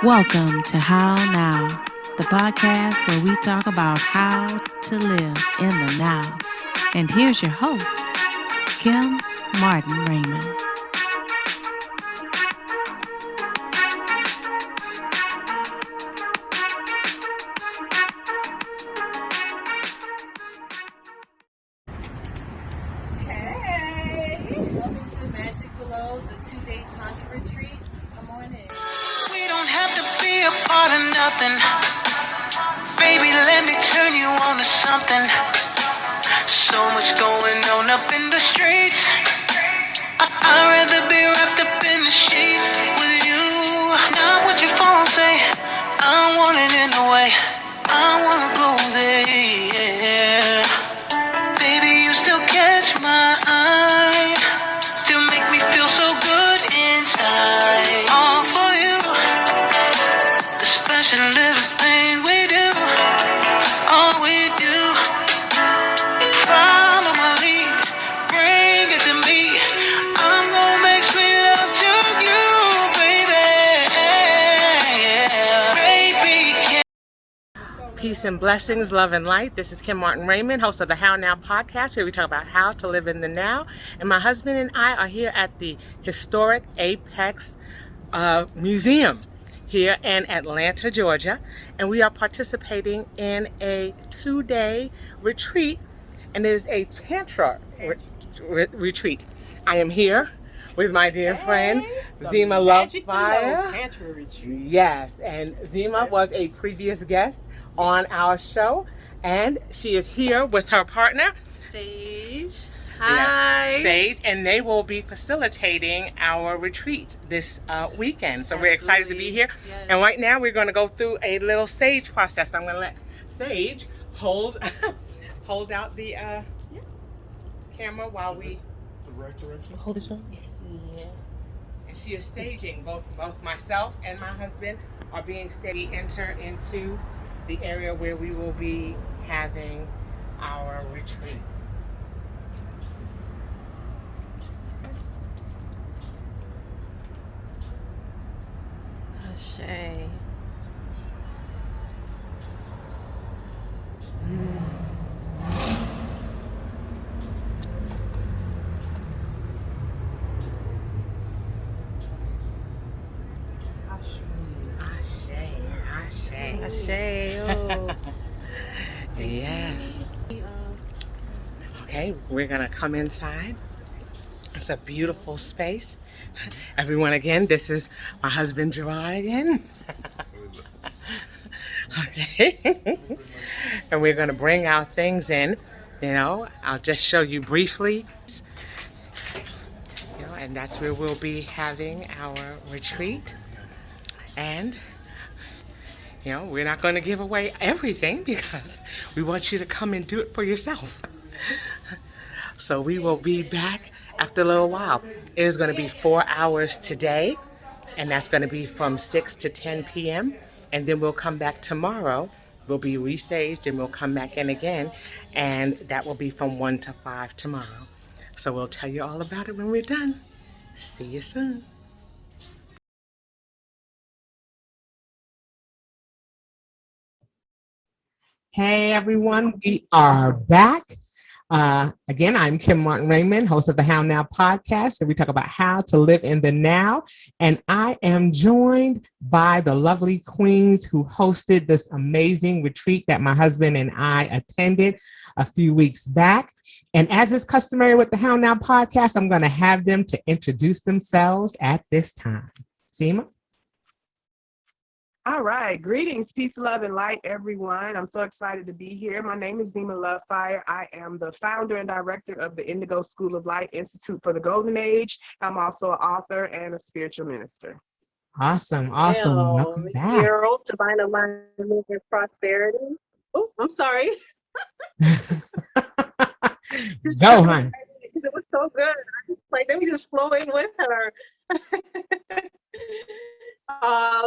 Welcome to How Now, the podcast where we talk about how to live in the now. And here's your host, Kim Martin Raymond. Welcome to Magic Below, the 2-day Tantra Retreat. Come on in. We don't have to be a part of nothing. Baby, let me turn you on to something. So much going on up in the streets. I'd rather be wrapped up in the sheets with you. Not what your phone say. I don't want it in the way. I wanna go there, yeah. Baby, you still catch my eye. Still make me feel so good inside. All for you. The special little thing we do. All we do. Follow my lead. Bring it to me. I'm gonna make sweet love to you, baby. Baby, Peace and blessings, love and light. This is Kim Martin Raymond, host of the How Now podcast, where we talk about how to live in the now. And my husband and I are here at the historic Apex Museum here in Atlanta, Georgia. And we are participating in a 2-day retreat, and it is a Tantra retreat. I am here with my dear friend, Zema Love Fire. Tantra Retreat. Yes, and Zema was a previous guest on our show, and she is here with her partner, Sage. Hi. Sage, and they will be facilitating our retreat this weekend. So we're excited to be here. Yes. And right now we're going to go through a little Sage process. I'm going to let Sage hold out the camera while we Right direction? hold this one. Yes. Yeah. And she is staging. Both myself and my husband are being staged. We enter into the area where we will be having our retreat. Ashay. Ashe. Oh. Yes. Okay, we're gonna come inside. It's a beautiful space. Everyone, again, this is my husband Gerard again. Okay. And we're gonna bring our things in. I'll just show you briefly. And that's where we'll be having our retreat. And we're not going to give away everything because we want you to come and do it for yourself. So we will be back after a little while. It is going to be 4 hours today, and that's going to be from 6 to 10 p.m. And then we'll come back tomorrow. We'll be resaged and we'll come back in again, and that will be from 1 to 5 tomorrow. So we'll tell you all about it when we're done. See you soon. Hey everyone, we are back. Again, I'm Kim Martin Raymond, host of the How Now podcast, where we talk about how to live in the now. And I am joined by the lovely queens who hosted this amazing retreat that my husband and I attended a few weeks back. And as is customary with the How Now podcast, I'm going to have them to introduce themselves at this time. Zema? All right. Greetings, peace, love, and light, everyone. I'm so excited to be here. My name is Zema Love Fire. I am the founder and director of the Indigo School of Light Institute for the Golden Age. I'm also an author and a spiritual minister. Awesome. Welcome back. Hero, divine alignment and prosperity. Oh, I'm sorry. Go, hon. It was so good. I just like, let me just flow in with her.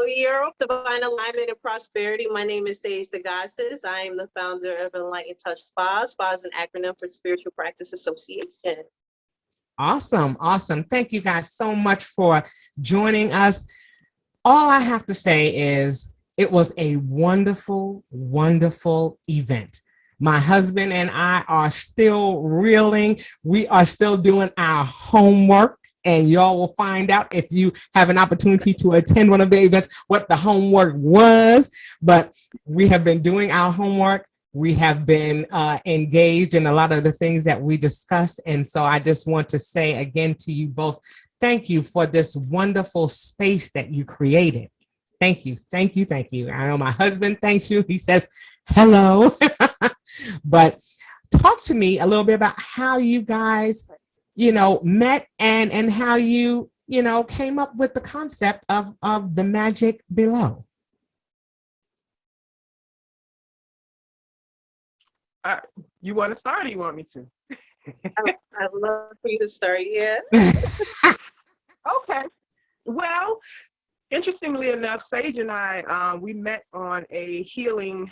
Europe, Divine Alignment and Prosperity. My name is Sage the Goddess. I am the founder of Enlighten Touch Spa. Spa is an acronym for Spiritual Practice Association. Awesome. Thank you guys so much for joining us. all I have to say is it was a wonderful, wonderful event. My husband and I are still reeling. We are still doing our homework. And y'all will find out if you have an opportunity to attend one of the events what the homework was. But we have been doing our homework. We have been engaged in a lot of the things that we discussed. And so I just want to say again to you both, thank you for this wonderful space that you created. Thank you, thank you, thank you. I know my husband thanks you. He says hello. But talk to me a little bit about how you guys, met and how you, came up with the concept of the magic below. You want to start or you want me to? I'd love for you to start, yeah. Okay. Well, interestingly enough, Sage and I, we met on a healing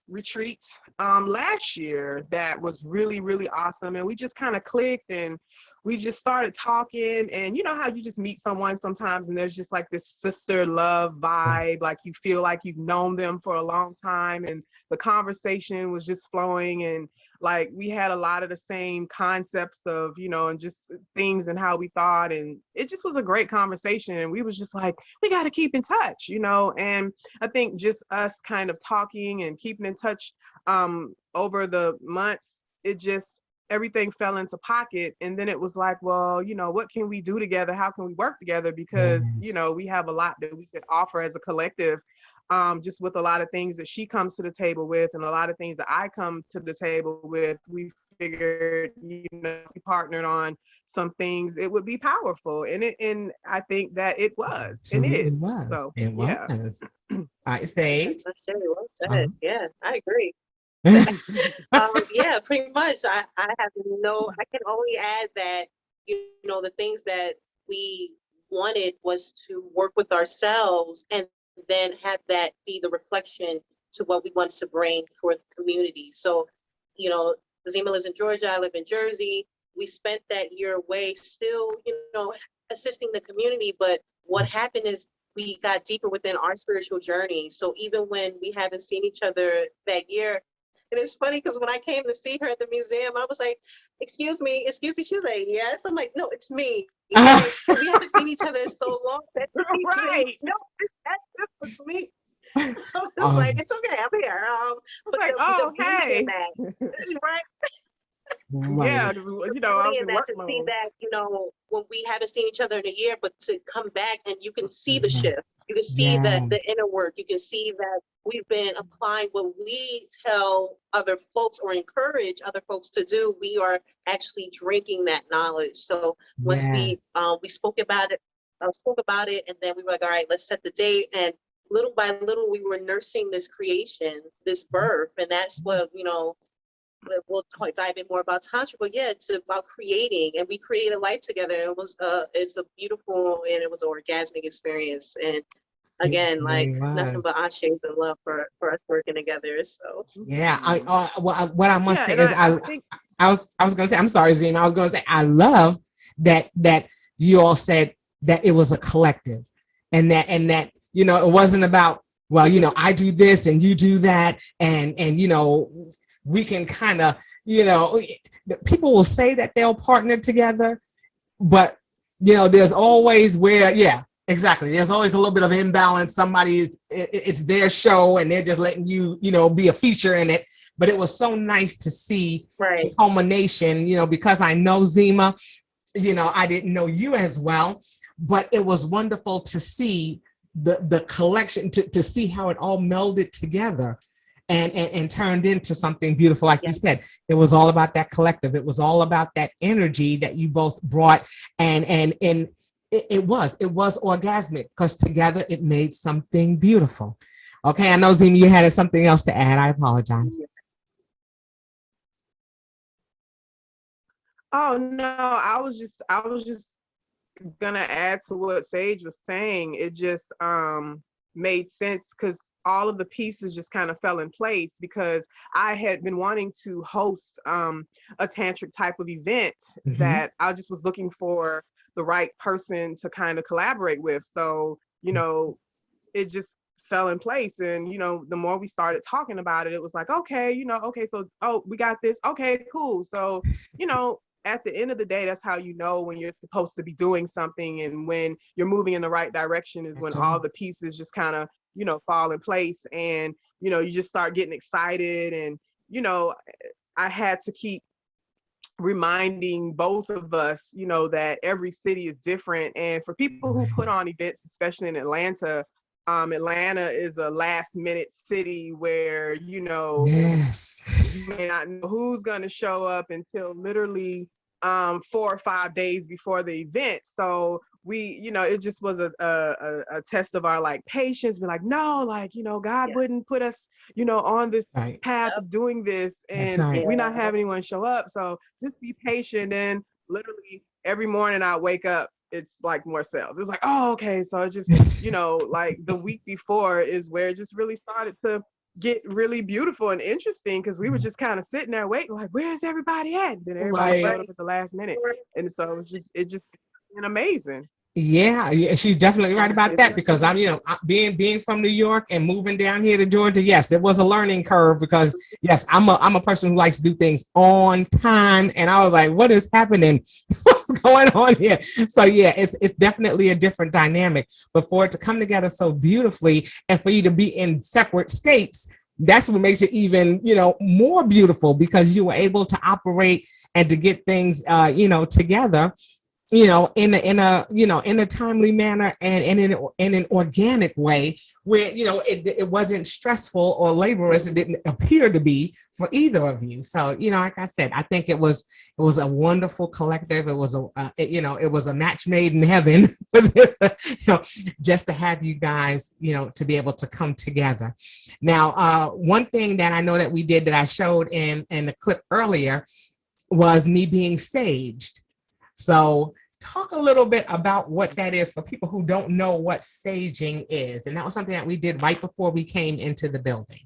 retreat last year that was really, really awesome. And we just kind of clicked and we just started talking. And you know how you just meet someone sometimes and there's just like this sister love vibe, like you feel like you've known them for a long time. And the conversation was just flowing, and like we had a lot of the same concepts of, and just things and how we thought. And it just was a great conversation. And we was just like, we got to keep in touch, and I think just us kind of talking and keeping in touch over the months, everything fell into pocket. And then it was like, well, what can we do together? How can we work together? Because, Yes. we have a lot that we could offer as a collective, just with a lot of things that she comes to the table with and a lot of things that I come to the table with. We figured, if we partnered on some things, it would be powerful. And I think that it was and Absolutely is. was. So, It yeah. was. I say. Yes, that's very well said. Yeah, I agree. Uh-huh. Yeah, pretty much. I can only add that, the things that we wanted was to work with ourselves and then have that be the reflection to what we wanted to bring for the community. So, Zema lives in Georgia, I live in Jersey. We spent that year away still, assisting the community. But what happened is we got deeper within our spiritual journey. So even when we haven't seen each other that year, and it's funny because when I came to see her at the museum, I was like, excuse me. She was like, yes. I'm like, no, it's me. Like, we haven't seen each other in so long. That's Right. No, this was me. I was like, it's okay, I'm here. But Like, the beauty in hey. that, right? Right. Yeah, because, I The was beauty in in that work to see mode. that, when we haven't seen each other in a year, but to come back and you can see the Yeah. shift. You can see the Yes. inner work. You can see that we've been applying what we tell other folks or encourage other folks to do. We are actually drinking that knowledge. So once Yes. we spoke about it, and then we were like, all right, let's set the date. And little by little, we were nursing this creation, this birth, and that's what we'll dive in more about Tantra, but yeah, it's about creating, and we created life together. It's a beautiful, and it was an orgasmic experience. And It again, like really nothing was. but ashes and love for us working together. So Yeah. What I must Yeah, say and is I think I was gonna say, I'm sorry, Zima. I was gonna say I love that you all said that it was a collective, and that it wasn't about, well, I do this and you do that, and we can kind of, people will say that they'll partner together, but there's always where, yeah, exactly, there's always a little bit of imbalance. It's their show and they're just letting you be a feature in it. But it was so nice to see the right. culmination, because I know Zima, I didn't know you as well, but it was wonderful to see the collection, to see how it all melded together and turned into something beautiful. Like you Yes. said, it was all about that collective. It was all about that energy that you both brought, and it was orgasmic because together it made something beautiful. Okay, I know, Zima, you had something else to add. I apologize. Oh no, I was just gonna add to what Sage was saying. It just made sense because all of the pieces just kind of fell in place because I had been wanting to host a tantric type of event Mhm. that I just was looking for the right person to kind of collaborate with. So you know, it just fell in place. And, you know, the more we started talking about it, it was like, okay, you know, okay, so, oh, we got this. Okay, cool. So, you know, at the end of the day, that's how you know when you're supposed to be doing something and when you're moving in the right direction is when all the pieces just kind of, you know, fall in place and, you know, you just start getting excited. And, you know, I had to keep reminding both of us, you know, that every city is different. And for people who put on events, especially in Atlanta, Atlanta is a last minute city where, you know, you may not know who's going to show up until literally 4 or 5 days before the event. So we, you know, it just was a test of our like patience. We're like, no, like, you know, God wouldn't put us, you know, on this path of doing this, and we not have anyone show up. So just be patient. And literally every morning I wake up, it's like more sales. It's like, oh, okay. So it just, you know, like the week before is where it just really started to get really beautiful and interesting, because we were just kind of sitting there waiting, like, where's everybody at? And then everybody showed up at the last minute. And so it just been amazing. Yeah, she's definitely right about that, because I'm, you know, being from New York and moving down here to Georgia, yes, it was a learning curve, because yes, I'm a person who likes to do things on time, and I was like, what is happening? What's going on here? So yeah, it's definitely a different dynamic, but for it to come together so beautifully and for you to be in separate states, that's what makes it even, you know, more beautiful, because you were able to operate and to get things, you know, together, you know, in a timely manner and in an organic way, where, you know, it wasn't stressful or laborious. It didn't appear to be for either of you. So, you know, like I said, I think it was a wonderful collective. It was it was a match made in heaven for this, you know, just to have you guys, you know, to be able to come together. Now, one thing that I know that we did that I showed in the clip earlier was me being saged. So talk a little bit about what that is for people who don't know what saging is. And that was something that we did right before we came into the building.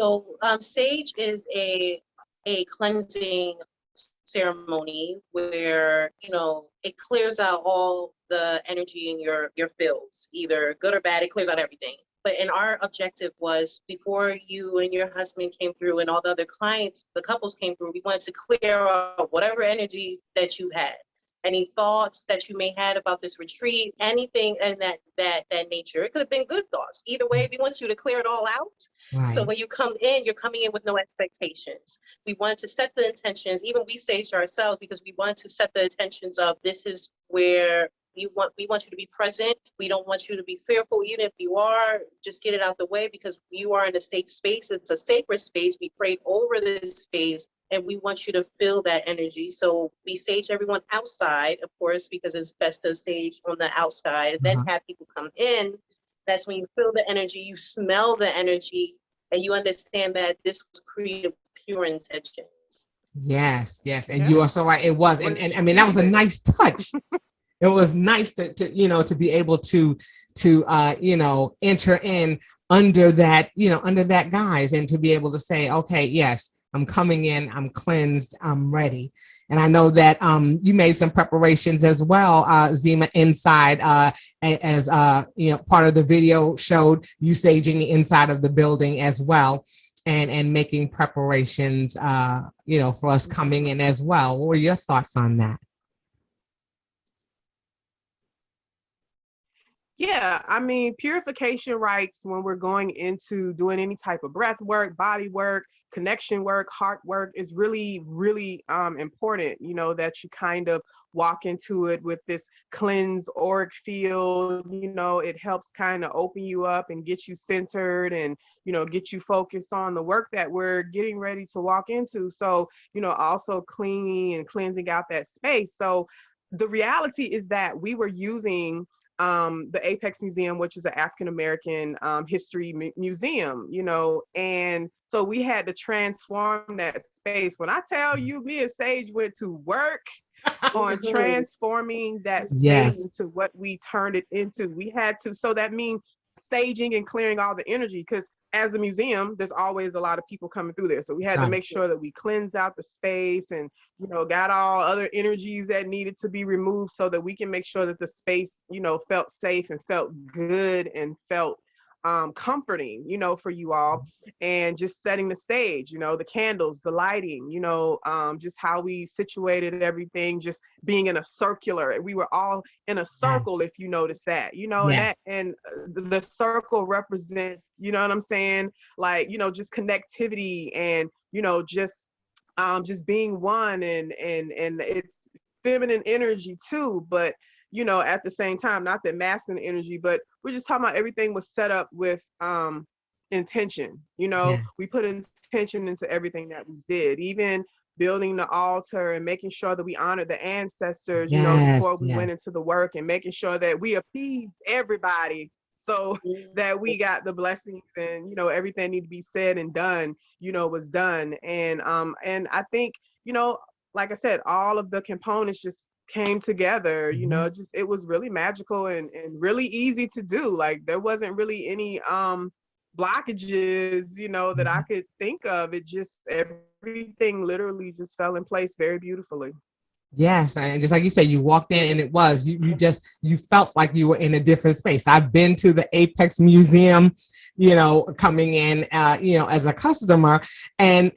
So sage is a cleansing ceremony where, you know, it clears out all the energy in your fields, either good or bad. It clears out everything. But and our objective was, before you and your husband came through and all the other clients, the couples came through, we wanted to clear out whatever energy that you had, any thoughts that you may had about this retreat, anything in that nature. It could have been good thoughts. Either way, we want you to clear it all out. Right. So when you come in, you're coming in with no expectations. We wanted to set the intentions. Even we saged ourselves because we wanted to set the intentions of, this is where we want you to be present. We don't want you to be fearful. Even if you are, just get it out the way, because you are in a safe space. It's a sacred space. We prayed over this space, and we want you to feel that energy. So we sage everyone outside, of course, because it's best to sage on the outside, and then have people come in. That's when you feel the energy, you smell the energy, and you understand that this was created with pure intentions. Yes. And you are so right. It was. And I mean, that was a nice touch. It was nice to you know, to be able to you know, enter in under that, you know, under that guise, and to be able to say, okay, yes, I'm coming in, I'm cleansed, I'm ready. And I know that you made some preparations as well, Zema, inside, as you know, part of the video showed you saging the inside of the building as well, and making preparations, you know, for us coming in as well. What were your thoughts on that? Yeah, I mean, purification rites when we're going into doing any type of breath work, body work, connection work, heart work is really, really important, you know, that you kind of walk into it with this cleansed auric field. You know, it helps kind of open you up and get you centered, and, you know, get you focused on the work that we're getting ready to walk into. So, you know, also cleaning and cleansing out that space. So the reality is that we were using the Apex Museum, which is an African American history museum, you know, and so we had to transform that space. When I tell you, me and Sage went to work on transforming that space into what we turned it into. We had to, so that means saging and clearing all the energy, because as a museum, there's always a lot of people coming through there. So we had to make sure that we cleansed out the space and, you know, got all other energies that needed to be removed so that we can make sure that the space, you know, felt safe and felt good and felt comforting, you know, for you all. And just setting the stage, you know, the candles, the lighting, you know, just how we situated everything, just being in a circular, we were all in a circle, if you notice that, you know, and the circle represents, you know what I'm saying, like, you know, just connectivity and, you know, just being one, and it's feminine energy too, but you know, at the same time, not that masculine energy, but we're just talking about everything was set up with intention. You know, we put intention into everything that we did, even building the altar and making sure that we honored the ancestors, you know, before we went into the work, and making sure that we appeased everybody so that we got the blessings, and, you know, everything need to be said and done, you know, was done. And I think, you know, like I said, all of the components just came together, you know, just it was really magical and really easy to do. Like there wasn't really any blockages, you know, that I could think of. It just, everything literally just fell in place very beautifully. Yes, and just like you said, you walked in and it was, you felt like you were in a different space. I've been to the Apex Museum, you know, coming in, you know, as a customer, and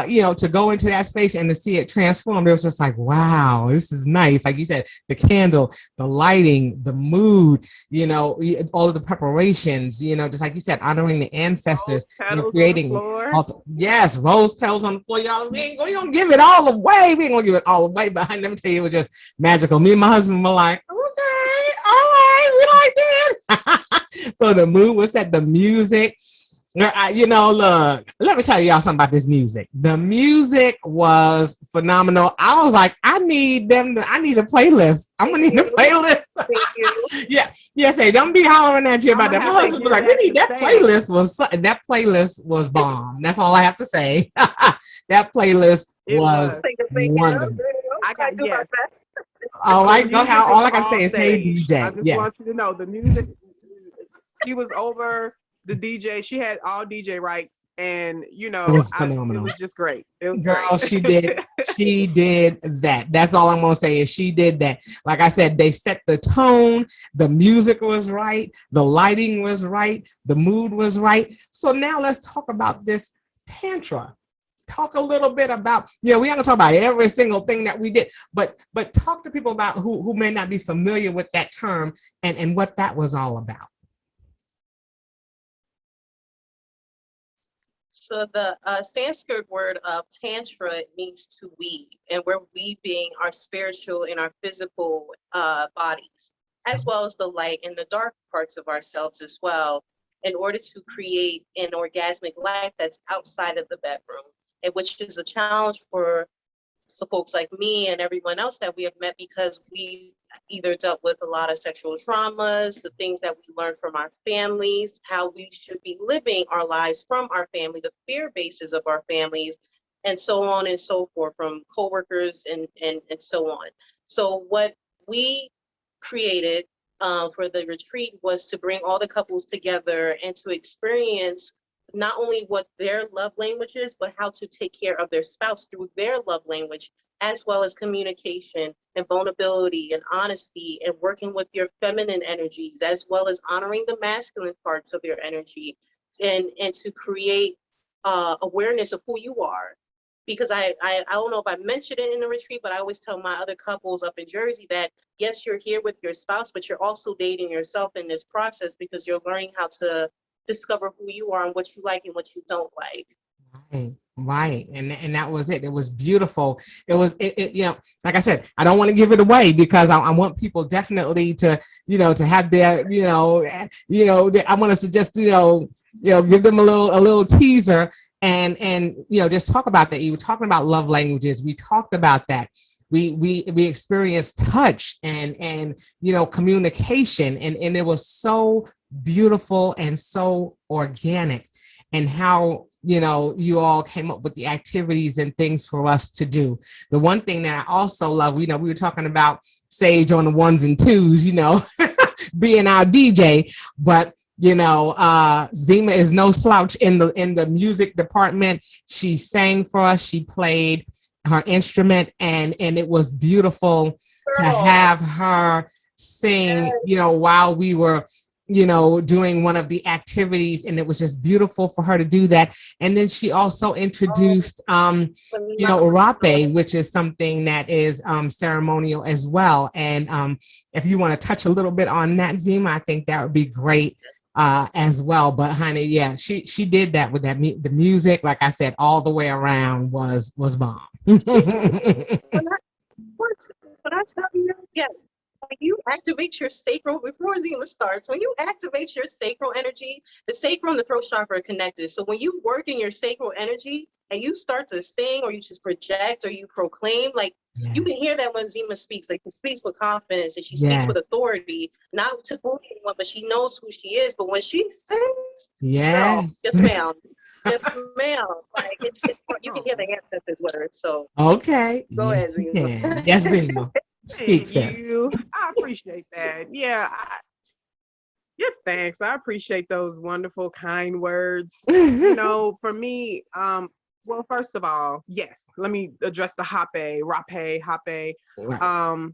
you know, to go into that space and to see it transformed, it was just like, wow, this is nice. Like you said, the candle, the lighting, the mood, you know, all of the preparations, you know, just like you said, honoring the ancestors, you know, creating, yes, rose petals on the floor, y'all. We ain't gonna give it all away. We ain't gonna give it all away, but let me tell you, it was just magical. Me and my husband were like, okay, all right, we like this. So the mood was set, the music. You know, look, let me tell y'all something about this music. The music was phenomenal. I was like, I need a playlist. I'm gonna need a playlist. Say, don't be hollering at you about that. My husband was like, we need that playlist. That playlist was bomb. That's all I have to say. That playlist was wonderful. I got do my best. All right, go ahead. All I can say is, hey, DJ. I just want you to know the music. She was over the DJ. She had all DJ rights, and you know, it was phenomenal. It was just great. Girl, she did. She did that. That's all I'm gonna say is she did that. Like I said, they set the tone. The music was right. The lighting was right. The mood was right. So now let's talk about this tantra. Talk a little bit about, you know, we ain't gonna talk about every single thing that we did, but talk to people about who may not be familiar with that term and what that was all about. So the Sanskrit word of tantra means to weave, and we're weaving our spiritual and our physical bodies, as well as the light and the dark parts of ourselves as well, in order to create an orgasmic life that's outside of the bedroom, and which is a challenge for folks like me and everyone else that we have met, because we either dealt with a lot of sexual traumas, the things that we learned from our families, how we should be living our lives from our family, the fear bases of our families, and so on and so forth, from coworkers and so on. So what we created for the retreat was to bring all the couples together and to experience not only what their love language is, but how to take care of their spouse through their love language, as well as communication and vulnerability and honesty, and working with your feminine energies, as well as honoring the masculine parts of your energy, and to create awareness of who you are. Because I don't know if I mentioned it in the retreat, but I always tell my other couples up in Jersey that, yes, you're here with your spouse, but you're also dating yourself in this process, because you're learning how to discover who you are and what you like and what you don't like. Right. And that was it. It was beautiful. It was, you know, like I said, I don't want to give it away, because I want people definitely to, you know, to have their, I want us to just, give them a little teaser and, just talk about that. You were talking about love languages. We talked about that. We experienced touch and communication, and it was so beautiful and so organic, and how you all came up with the activities and things for us to do. The one thing that I also love, we were talking about Sage on the ones and twos, being our DJ, but Zema is no slouch in the music department. She sang for us. She played her instrument, and it was beautiful to Girl. have her sing, while we were, doing one of the activities, and it was just beautiful for her to do that. And then she also introduced, rape, which is something that is ceremonial as well. And if you want to touch a little bit on that, Zema, I think that would be great as well. But honey, yeah, she did that with that the music, like I said, all the way around was bomb. When I, when I tell you, yes, when you activate your sacral, before Zima starts, when you activate your sacral energy, the sacral and the throat chakra are connected. So when you work in your sacral energy and you start to sing or you just project or you proclaim, like you can hear that when Zima speaks, like she speaks with confidence and she speaks with authority, not to fool anyone, but she knows who she is. But when she sings, girl, yes, ma'am. Yes, ma'am. Like it's you can hear the ancestors' words. So Okay. go Yes, ahead, you Zima. can. Yes, Zima. Speak, Thank sis. you. I appreciate that. Yeah, thanks. I appreciate those wonderful, kind words. For me, well, first of all, yes, let me address the hape. Right.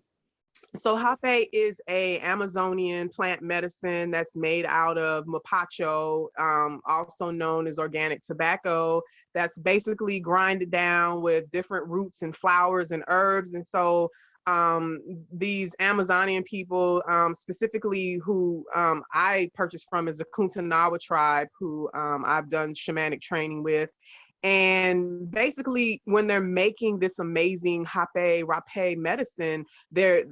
So hape is a Amazonian plant medicine that's made out of mapacho, also known as organic tobacco. That's basically grinded down with different roots and flowers and herbs. And so these Amazonian people, specifically who I purchased from, is the Kuntanawa tribe, who I've done shamanic training with. And basically, when they're making this amazing rape medicine, they're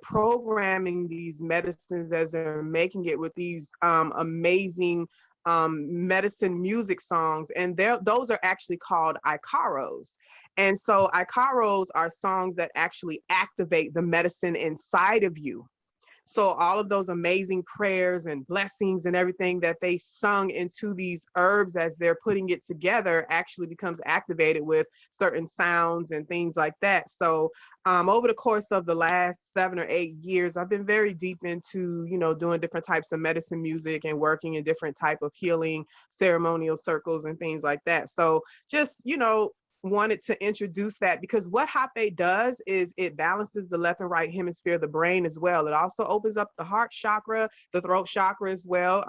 programming these medicines as they're making it with these amazing medicine music songs, and those are actually called ikaros. And so ikaros are songs that actually activate the medicine inside of you. So all of those amazing prayers and blessings and everything that they sung into these herbs as they're putting it together actually becomes activated with certain sounds and things like that. So over the course of the last 7 or 8 years, I've been very deep into, doing different types of medicine music and working in different type of healing ceremonial circles and things like that. So just, wanted to introduce that, because what hape does is it balances the left and right hemisphere of the brain as well. It also opens up the heart chakra, the throat chakra as well,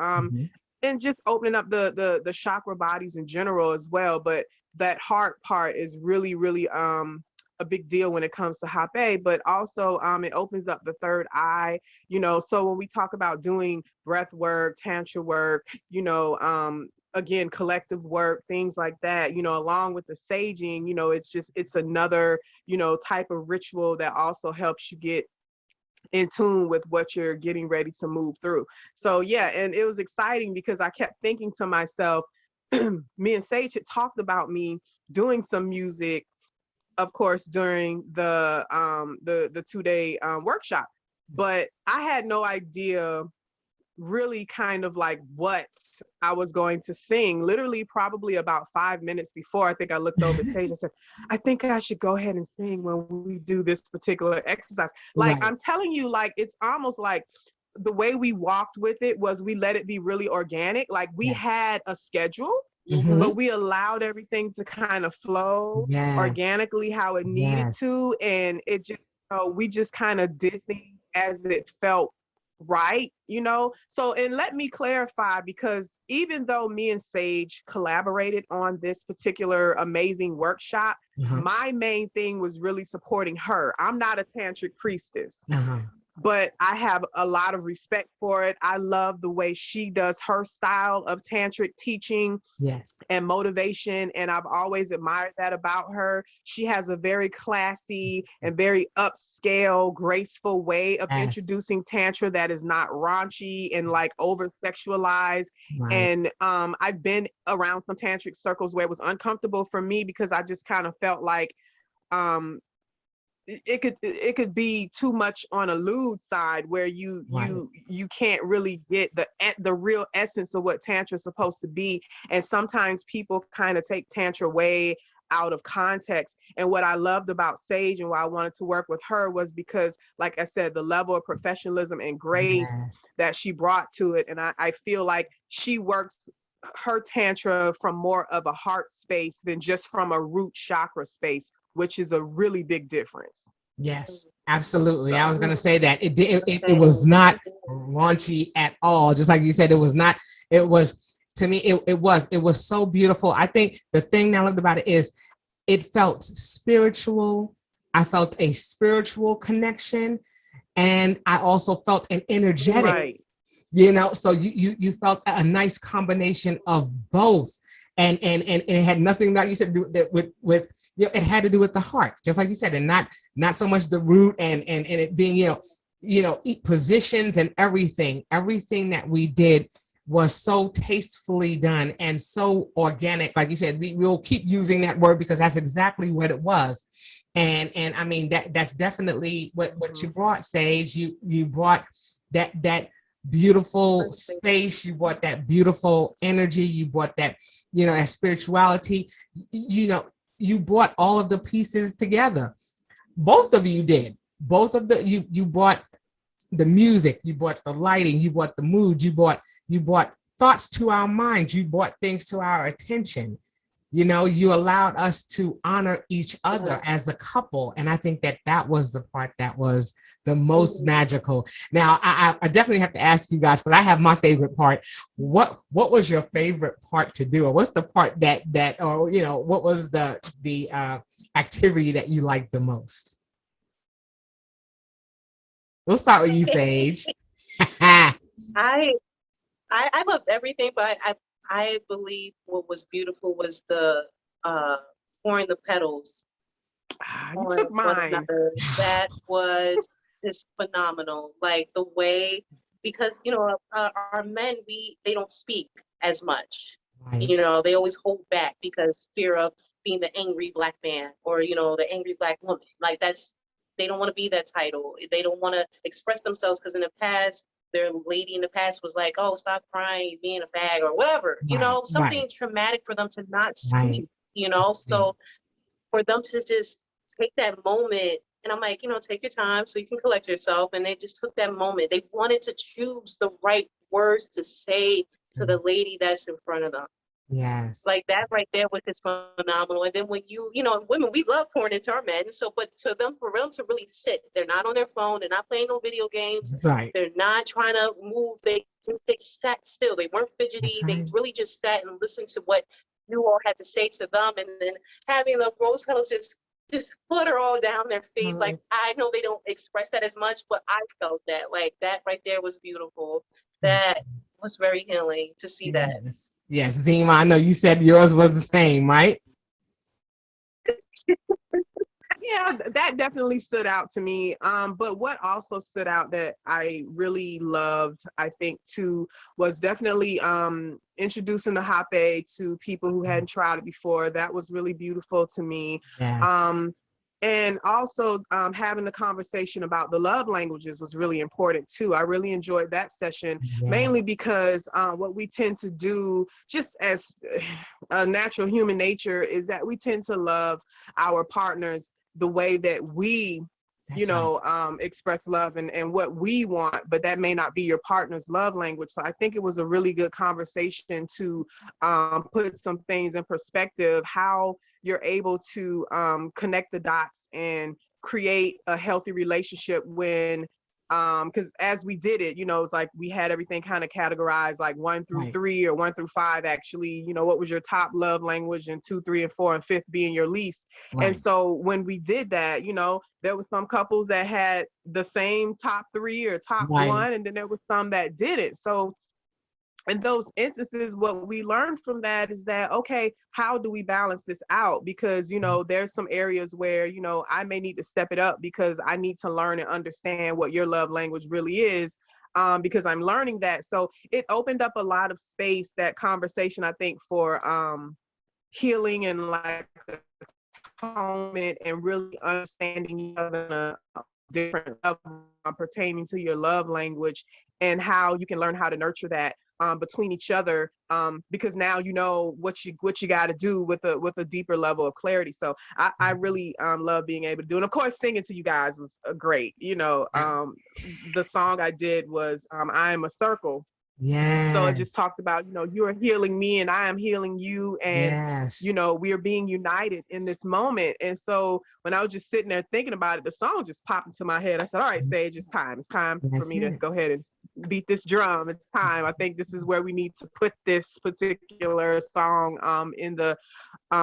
and just opening up the chakra bodies in general as well. But that heart part is really, really a big deal when it comes to hape. But also it opens up the third eye, so when we talk about doing breath work, tantra work, again, collective work, things like that, along with the saging, it's another, type of ritual that also helps you get in tune with what you're getting ready to move through. So yeah, and it was exciting because I kept thinking to myself, me and Sage had talked about me doing some music, of course, during the 2-day workshop, but I had no idea really kind of like what I was going to sing. Literally, probably about 5 minutes before, I think I looked over at Sage and said, I think I should go ahead and sing when we do this particular exercise. Like, I'm telling you, like, it's almost like the way we walked with it was we let it be really organic. Like, we had a schedule, but we allowed everything to kind of flow organically how it needed to. And it just, we just kind of did things as it felt right, So, and let me clarify, because even though me and Sage collaborated on this particular amazing workshop, my main thing was really supporting her. I'm not a tantric priestess, but I have a lot of respect for it. I love the way she does her style of tantric teaching and motivation, and I've always admired that about her. She has a very classy and very upscale, graceful way of introducing tantra that is not raunchy and like over sexualized. And I've been around some tantric circles where it was uncomfortable for me because I just kind of felt like it could be too much on a lewd side where you can't really get the real essence of what tantra is supposed to be. And sometimes people kind of take tantra way out of context. And what I loved about Sage and why I wanted to work with her was because, like I said, the level of professionalism and grace Yes. that she brought to it. And I feel like she works her Tantra from more of a heart space than just from a root chakra space, which is a really big difference. Yes, absolutely. I So was going to say that it was not raunchy at all. Just like you said, it was not, it was, to me, it was so beautiful. I think the thing that I loved about it is it felt spiritual. I felt a spiritual connection, and I also felt an energetic, right. so you felt a nice combination of both. And it had nothing, like you said, to do with it had to do with the heart, just like you said, and not so much the root and it being, positions and everything that we did was so tastefully done and so organic. Like you said, we'll keep using that word because that's exactly what it was. And I mean, that's definitely what you brought, Sage. You brought that beautiful space, you brought that beautiful energy, you brought that, that spirituality, you brought all of the pieces together. Both of you did. Both of you brought the music, you brought the lighting, you brought the mood, you brought thoughts to our minds, you brought things to our attention. You allowed us to honor each other as a couple. And I think that was the part that was the most magical. Now, I definitely have to ask you guys, because I have my favorite part. What was your favorite part to do? Or what's the part what was the activity that you liked the most? We'll start with you, Sage. I loved everything, but I believe what was beautiful was the pouring the petals You on took one mine. another. That was just phenomenal. Like the way, because our men, they don't speak as much. Right. They always hold back because fear of being the angry Black man or the angry Black woman. Like they don't want to be that title. They don't want to express themselves because in the past, their lady in the past was like, oh, stop crying, you're being a fag or whatever, something traumatic for them to not speak, so for them to just take that moment. And I'm like, take your time so you can collect yourself. And they just took that moment. They wanted to choose the right words to say to the lady that's in front of them. Yes. Like that right there was just phenomenal. And then when women, we love pouring into our men. So, but for them to really sit, they're not on their phone, they're not playing no video games. That's right. They're not trying to move. They sat still. They weren't fidgety. That's right. They really just sat and listened to what you all had to say to them. And then having the rose petals just flutter all down their face. Like, I know they don't express that as much, but I felt that. Like that right there was beautiful. That was very healing to see that. Yes, Zema, I know you said yours was the same, right? Yeah, that definitely stood out to me. But what also stood out that I really loved, I think, too, was definitely introducing the hape to people who hadn't tried it before. That was really beautiful to me. Yes. And also having the conversation about the love languages was really important too. I really enjoyed that session, mainly because what we tend to do just as a natural human nature is that we tend to love our partners the way that we express love and what we want, but that may not be your partner's love language. So I think it was a really good conversation to put some things in perspective, how you're able to connect the dots and create a healthy relationship when because as we did it, it's like we had everything kind of categorized like 1 through 3 or 1 through 5 actually, what was your top love language, and 2, 3, and 4, and 5th being your least. And so when we did that, there were some couples that had the same top 3 or top 1, and then there were some that didn't. So in those instances, what we learned from that is that, okay, how do we balance this out? Because, there's some areas where, I may need to step it up because I need to learn and understand what your love language really is, because I'm learning that. So it opened up a lot of space, that conversation, I think, for healing and like atonement and really understanding each other on a different level pertaining to your love language and how you can learn how to nurture that between each other, because now you know what you got to do with a deeper level of clarity. So I really love being able to do, and of course singing to you guys was great. The song I did was I Am a Circle. Yeah. So it just talked about, you are healing me and I am healing you. And, Yes. we are being united in this moment. And so when I was just sitting there thinking about it, the song just popped into my head. I said, all right, Sage, it's time. It's time for me to go ahead and beat this drum. It's time. I think this is where we need to put this particular song in the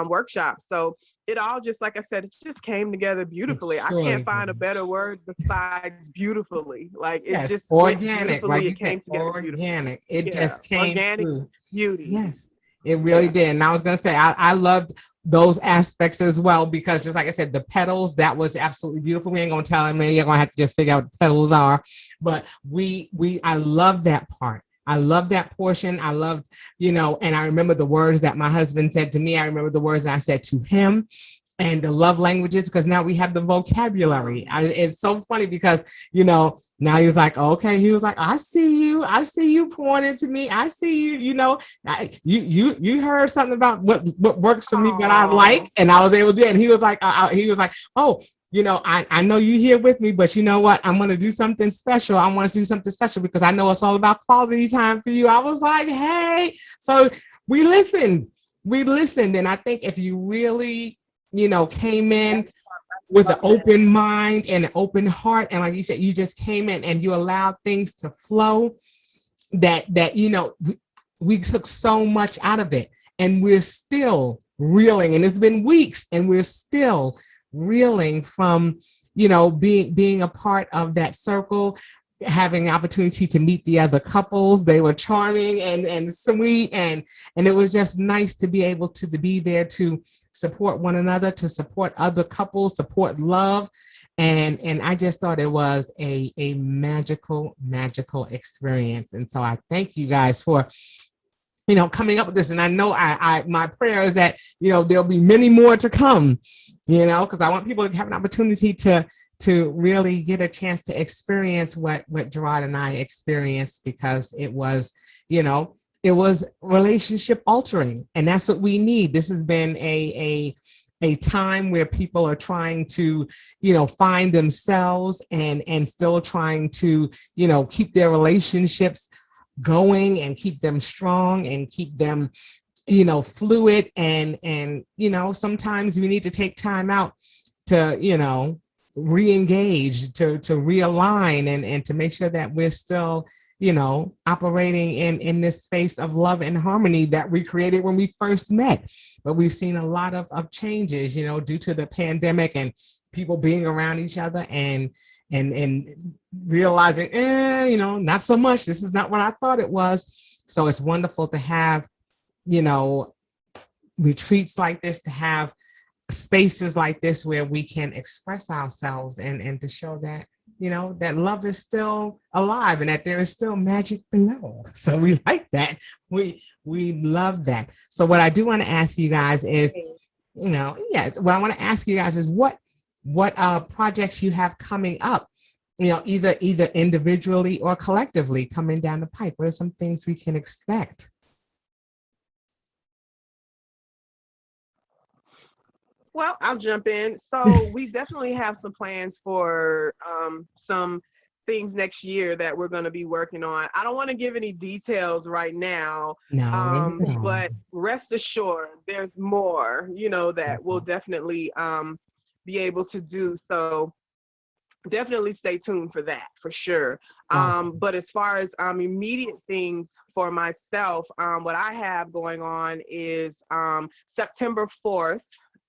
workshop. So it all just, like I said, it just came together beautifully. I can't find a better word besides beautifully. Like it just organic, beautifully. It came together organic. It just came organic through. Beauty. Yes, it really did. And I was gonna say, I loved those aspects as well, because just like I said, the petals, that was absolutely beautiful. We ain't gonna tell them, you're gonna have to just figure out what the petals are. But I love that part. I love that portion. I loved, and I remember the words that my husband said to me. I remember the words I said to him, and the love languages, because now we have the vocabulary. It's so funny because, now he's like, okay, he was like, I see you pouring into me. I see you, you heard something about what works for me, what I like. And I was able to do it. And he was like, oh, I know you're here with me, but you know what? I'm going to do something special. I want to do something special because I know it's all about quality time for you. I was like, hey, so we listened. And I think if you really, came in with an open mind and an open heart, and like you said, you just came in and you allowed things to flow, that we took so much out of it, and we're still reeling, and it's been weeks and we're still reeling from being a part of that circle, having the opportunity to meet the other couples. They were charming and sweet, and it was just nice to be able to be there to support one another, to support other couples, support love. And I just thought it was a magical experience. And so I thank you guys for coming up with this. And I know my prayer is that there'll be many more to come, because I want people to have an opportunity to really get a chance to experience what Gerard and I experienced, because it was, it was relationship altering, and that's what we need. This has been a time where people are trying to, find themselves and still trying to, keep their relationships going and keep them strong and keep them, fluid. And sometimes we need to take time out to, re-engage, to realign and to make sure that we're still, operating in this space of love and harmony that we created when we first met. But we've seen a lot of changes, due to the pandemic and people being around each other and realizing, not so much. This is not what I thought it was. So it's wonderful to have, retreats like this, to have spaces like this where we can express ourselves and to show that, that love is still alive and that there is still magic below. So we like that. We love that. So what I do want to ask you guys is, what I want to ask you guys is what projects you have coming up, either individually or collectively coming down the pipe. What are some things we can expect? Well, I'll jump in. So we definitely have some plans for some things next year that we're going to be working on. I don't want to give any details right now, but rest assured, there's more, that we'll definitely be able to do. So definitely stay tuned for that, for sure. Awesome. But as far as immediate things for myself, what I have going on is September 4th.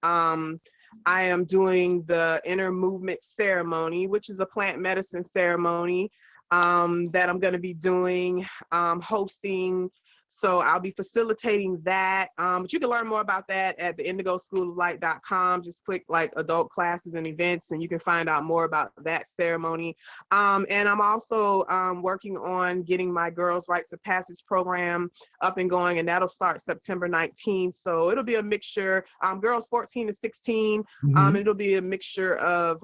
I am doing the inner movement ceremony, which is a plant medicine ceremony that I'm going to be doing, hosting. So I'll be facilitating that. But you can learn more about that at the indigoschooloflight.com. Just click like adult classes and events, and you can find out more about that ceremony. And I'm also working on getting my Girls Rites of Passage program up and going, and that'll start September 19th. So it'll be a mixture, girls 14 to 16. It'll be a mixture of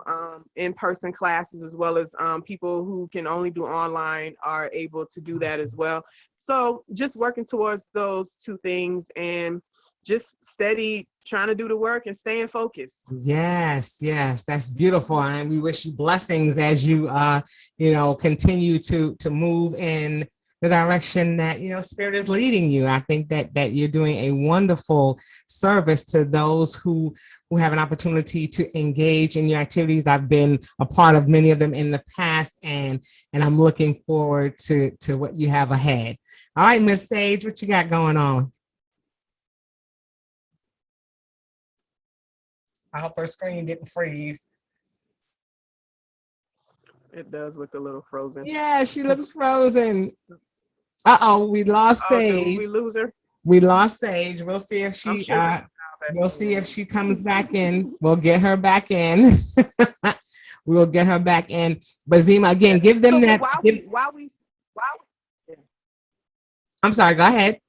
in-person classes, as well as people who can only do online are able to do that as well. So just working towards those two things and just steady trying to do the work and staying focused. Yes, yes, that's beautiful, and we wish you blessings as you, continue to move in the direction that Spirit is leading you. I think that you're doing a wonderful service to those who have an opportunity to engage in your activities. I've been a part of many of them in the past, and I'm looking forward to what you have ahead. All right, Miss Sage, what you got going on? I hope her screen didn't freeze. It does look a little frozen. Yeah, she looks frozen. Uh-oh, we lost Sage. Did we lose her? We lost Sage. We'll see if she comes back in. We'll get her back in. We will get her back in. But Zema, again, give them that. I'm sorry, go ahead.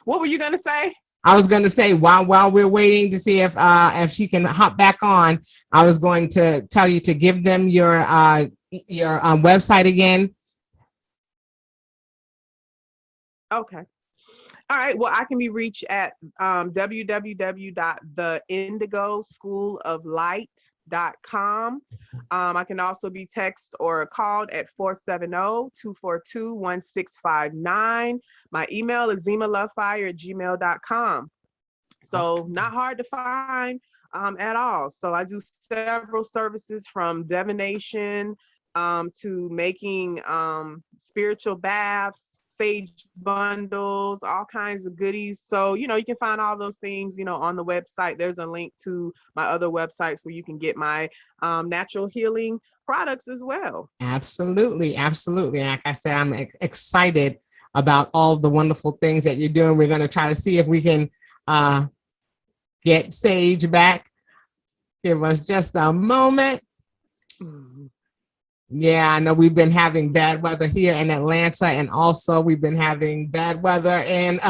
What were you gonna say? I was going to say while we're waiting to see if she can hop back on, I was going to tell you to give them your website again. Okay. All right. Well, I can be reached at www.theindigoschooloflight.com. I can also be texted or called at 470-242-1659. My email is zemalovefire@gmail.com. So not hard to find at all. So I do several services from divination to making spiritual baths, sage bundles, all kinds of goodies. So, you can find all those things, on the website. There's a link to my other websites where you can get my natural healing products as well. Absolutely. Absolutely. Like I said, I'm excited about all the wonderful things that you're doing. We're going to try to see if we can get Sage back. Give us just a moment. Yeah, I know we've been having bad weather here in Atlanta, and also we've been having bad weather, and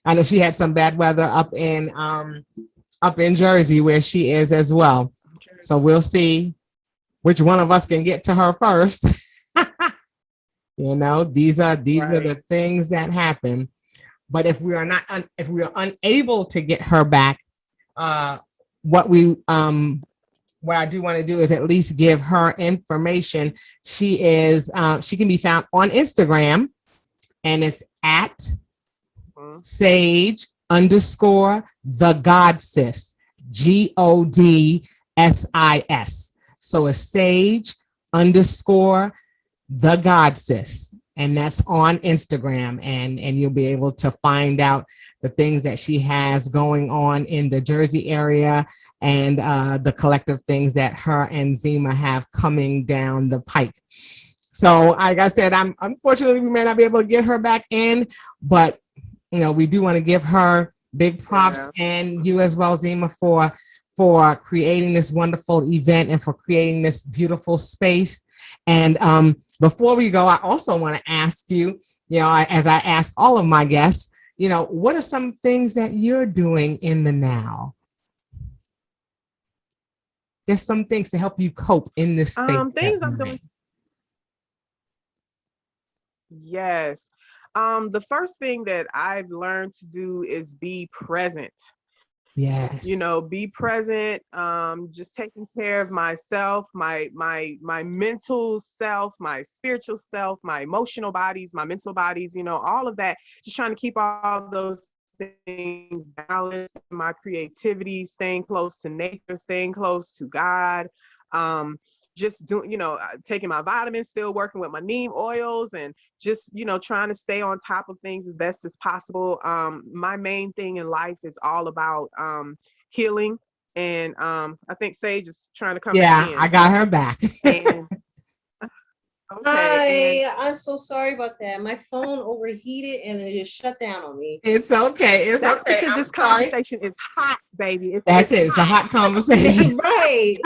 I know she had some bad weather up in Jersey where she is as well. So we'll see which one of us can get to her first. These are the things that happen. But if we are unable to get her back, what I do want to do is at least give her information. She can be found on Instagram, and it's at Sage_the Goddess, So it's Sage_the Goddess. And that's on Instagram, and you'll be able to find out the things that she has going on in the Jersey area and the collective things that her and Zema have coming down the pike. So, like I said, unfortunately we may not be able to get her back in, but we do want to give her big props and you as well, Zema, for creating this wonderful event and for creating this beautiful space. And before we go, I also want to ask you, as I ask all of my guests, what are some things that you're doing in the now? Just some things to help you cope in this space. Things I'm doing. Yes. The first thing that I've learned to do is be present. Yes. Be present, just taking care of myself, my mental self, my spiritual self, my emotional bodies, my mental bodies, all of that, just trying to keep all those things balanced, my creativity, staying close to nature, staying close to God, just doing, taking my vitamins, still working with my neem oils, and just, trying to stay on top of things as best as possible. My main thing in life is all about healing. And I think Sage is trying to come back in. Yeah, I got her back. Hi, I'm so sorry about that. My phone overheated and it just shut down on me. It's okay. It's That's okay. Because this conversation is hot, baby. It's a hot conversation. Right.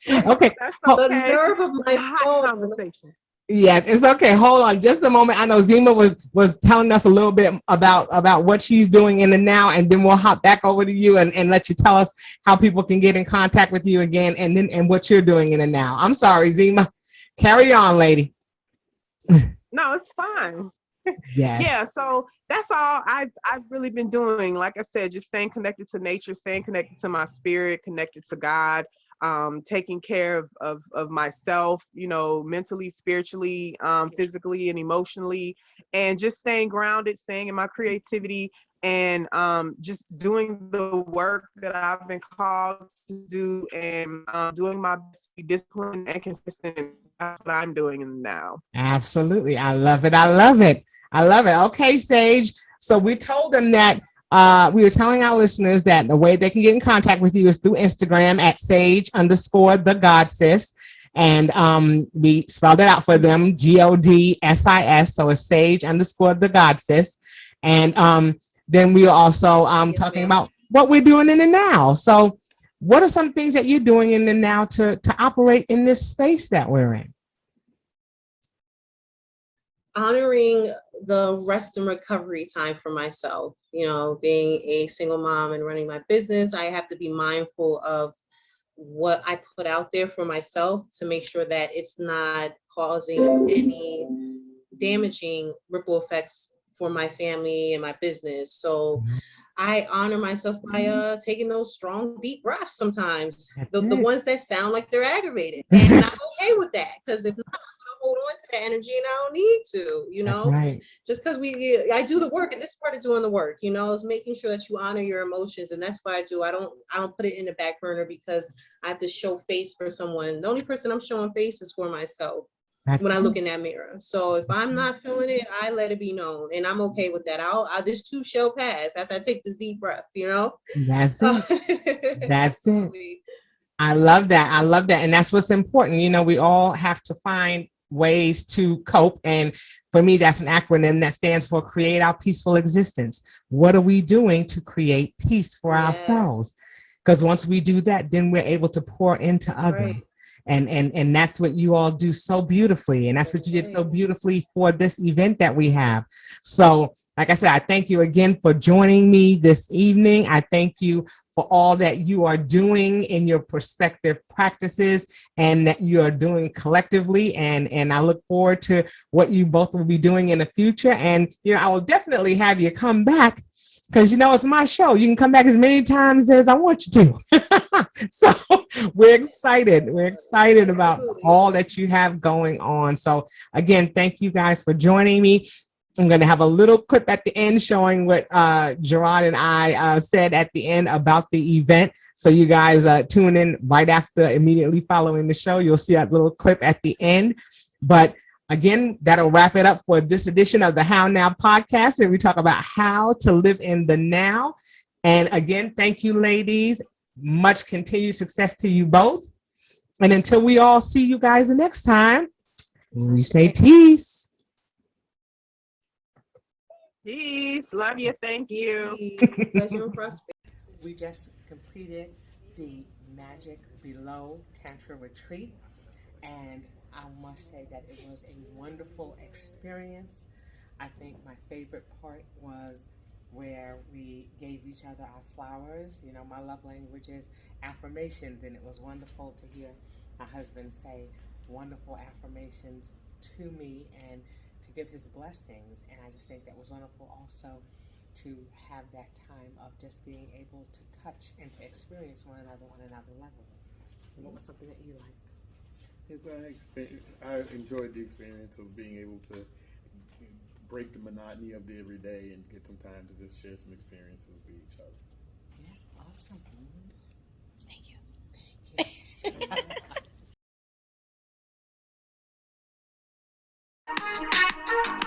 Okay. That's okay. The nerve of my phone. Conversation. Yes, it's okay. Hold on just a moment. I know Zema was telling us a little bit about what she's doing in the now, and then we'll hop back over to you and let you tell us how people can get in contact with you again, and what you're doing in the now. I'm sorry, Zema. Carry on, lady. No, it's fine. Yes. Yeah, so that's all I've really been doing. Like I said, just staying connected to nature, staying connected to my spirit, connected to God, taking care of myself, mentally, spiritually, physically, and emotionally, and just staying grounded, staying in my creativity, and just doing the work that I've been called to do, and doing my best to be disciplined and consistent. That's what I'm doing now. Absolutely. I love it. I love it. I love it. Okay, Sage. So we told them that we were telling our listeners that the way they can get in contact with you is through Instagram at Sage_the Goddess. And we spelled it out for them, GODSIS. So it's Sage_the Goddess. And then we are also talking about what we're doing in the now. So what are some things that you're doing in the now to operate in this space that we're in? Honoring the rest and recovery time for myself. Being a single mom and running my business, I have to be mindful of what I put out there for myself to make sure that it's not causing any damaging ripple effects for my family and my business. So I honor myself by taking those strong, deep breaths sometimes, the ones that sound like they're aggravated. And I'm okay with that, because if not, hold on to that energy and I don't need to, That's right. just because I do the work, and this part of doing the work, is making sure that you honor your emotions. And that's why I don't put it in the back burner because I have to show face for someone. The only person I'm showing face is for myself. When I look in that mirror. So if I'm not feeling it, I let it be known, and I'm okay with that. This too shall pass after I take this deep breath, That's it. That's it. I love that. I love that. And that's what's important. We all have to find ways to cope. And for me, that's an acronym that stands for Create Our Peaceful Existence. What are we doing to create peace for ourselves? Because once we do that, then we're able to pour into others. Right. And that's what you all do so beautifully. And that's what you did so beautifully for this event that we have. So, like I said, I thank you again for joining me this evening. I thank you for all that you are doing in your prospective practices and that you are doing collectively. And I look forward to what you both will be doing in the future. And, I will definitely have you come back because, it's my show. You can come back as many times as I want you to. So we're excited. We're excited about all that you have going on. So again, thank you guys for joining me. I'm going to have a little clip at the end showing what Gerard and I said at the end about the event. So you guys tune in right after, immediately following the show. You'll see that little clip at the end. But again, that'll wrap it up for this edition of the How Now podcast, where we talk about how to live in the now. And again, thank you, ladies. Much continued success to you both. And until we all see you guys the next time, we say peace. Peace. Love you. Thank you. Pleasure and prosperity. We just completed the Magic Below Tantra Retreat, and I must say that it was a wonderful experience. I think my favorite part was where we gave each other our flowers. My love language is affirmations, and it was wonderful to hear my husband say wonderful affirmations to me and to give his blessings. And I just think that was wonderful also to have that time of just being able to touch and to experience one another on another level. And what was something that you liked? I enjoyed the experience of being able to break the monotony of the everyday and get some time to just share some experiences with each other. Yeah, awesome. Thank you. Thank you.